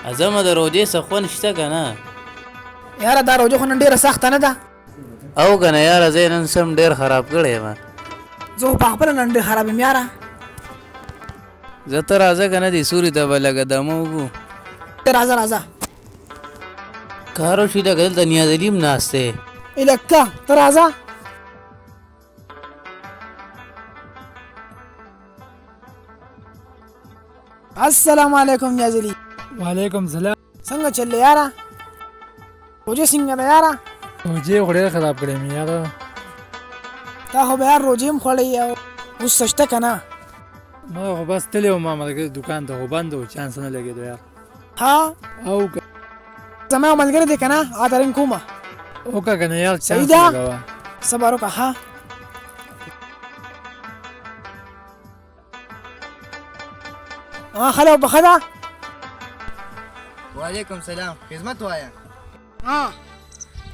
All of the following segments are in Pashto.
ازمه د روجې سخون شته که نه؟ یاره دا روجه خو نن ډېره سخته نه ده. او که نه یاره زه یې نن سم ډېر خراب کړی یم. زه خو په خپله نن ډېر خراب یم یاره. زه ته راځه که نه دې سوري ته به لږه دمه وکړو. راځه راځه. کار وشي لکه دلته نیاز علي هم ناست دی. لکه ته راځه. السلام علیکم نیاز علي. وعلیکم سلام. څنګه چل دی یاره؟ روجه څنګه ده یاره؟ روجې خو ډېر خراب کړی مې یاره. تا خو به یار روجې هم خوړی او اوس څه شته که نه؟ ما خو بس تللی وم ما ملګري دوکان ته خو بند و چانس نه لګېدو یار. ها او که زما یو ملګری دی که نه هغه ته رنګ کومه. وکړه که نه یار چانس صحیح ده؟ لګوه. صبر وکړه ها. خلو بخه ده؟ وعلیکم سلام. خدمت وایا.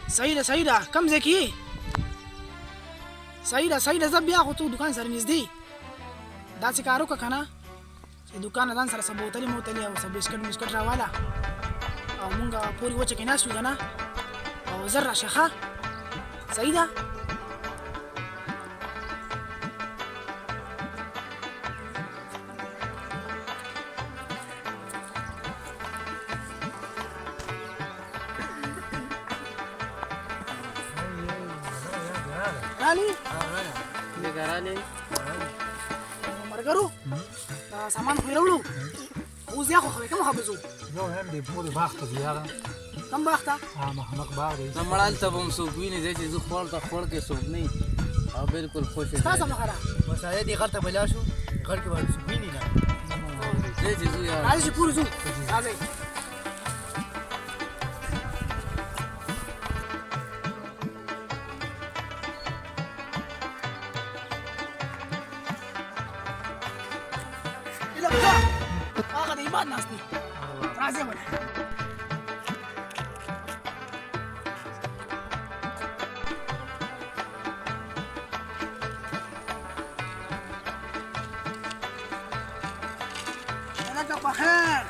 صحیح ده صحیح ده. کوم ځای کې یې؟ صحیح ده صحیح ده. زه بیا خو تو دوکان سره نږدې داسې کار وکړه که نه چې دوکان نه ځان سره څه بوتلې موتلې او څه بسکټ مسکټ راواله او مونږ پورې وچه کې ناست یو که نه او زر راشه ښه. صحیح ده. رالي مرګرو دا سامان خو یې راوړو. اوس یا خو خبرې کوم خبرې یو هم دې پورې باغ ته ځو یاره. کم باغ ته؟ مخامخ باغ دی. زه مړه هلته به هم څوک ویني ځای چې زه خوړ ته خوړ کې څوک نه وي او بلکل خوش یم. ستا څه خبره؟ بس آیا دې غر ته به لاړ شو. غر کې به څوک ویني نه. ځای چې ځو یاره. راځئ چې پورې ځو. راځئ. هغه د ایمان ناست دی. راځئ وله. لکه بخیر.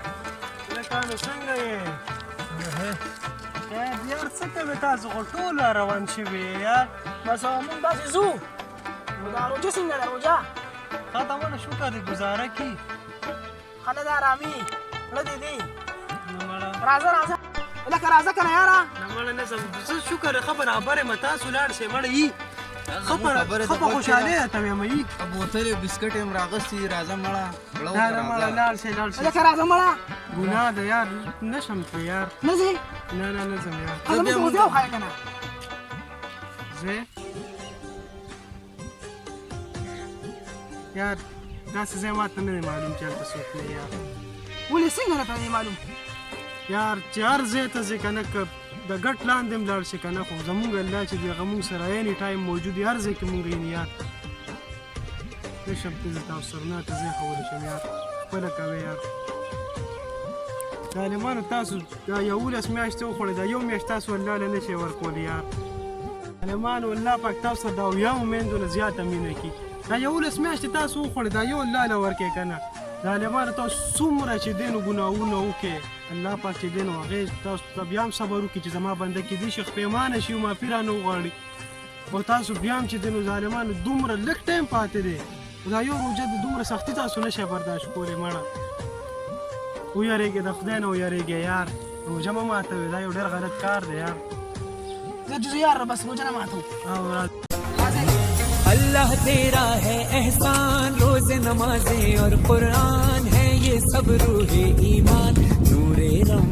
لکه نو څنګه یې؟ یار څه کوې تاسو خو ټول روان شوي یار. بس مونږ داسې ځو. نو دا روجه څنګه ده روجه؟ ښه ته ونه شکر دې ګزاره کي. ښه نه ده ارامي نه دې دی. نه مړه راځه راځه لکه راځه که نه یاره. نه مړه نه زه شکر ښه برابر یم تاسو لاړ شئ مړه یي. ښه په خوشحالۍ ته یم یي. بوتلې بسکټ یې هم راغستي راځه مړه. نه مړه لاړ شئ لاړ شئ. لکه راځه مړه. ګناه ده یار نه شم تللی یار. نه ځې؟ نه نه ځم یار. ښه زموږ ته اوس یو وښایه که نه. ځې یار داسې ځای ما ته نه دی معلوم چې هلته څوک نه یار. ولې څنګه راته نه معلوم؟ یار چې هر ځای ته ځې که نه که د ګټ لاندې هم لاړ شي که نه خو زمونږ الله چې دی هغه مونږ سره ایني ټایم موجود وي هر ځای کې مونږ ویني یار. نه شم ته زه تاسو سره نه ته ځای ښولی شم یار. خپله کوې یار. ظالمانو تاسو دا 11 میاشتې وخوړې دا یو میاشت تاسو الله له نه شئ ورکولی یار. ظالمانو الله پاک تاسو سره دا اویاوو میندو نه زیاته مینه کړي. دا 11 میاشتې تاسو وخوړې دا یو الله له ورکوې که نه. ظالمانو تاسو څومره چې دی نو ګناهونه وکړې الله پاک چې دی نو هغې تاسو ته بیا هم صبر وکړي چې زما بنده کېدی شي پښیمانه شي او معافي رانه وغواړي. او تاسو بیا هم چې دی نو ظالمانو دومره لږ ټایم پاتې دی دا یو روژه د دومره سختي تاسو نه شئ برداشت کولی مړه. ویارېږئ د خدای نه ویارېږئ یار. روژه مه ماتوئ دا یو ډېر غلط کار دی یار. زه جزو یار بس روجه نه ماتو. अल्लाह तेरा है एहसान रोज नमाजें और कुरान है ये सब रूहे ईमान नूरे रम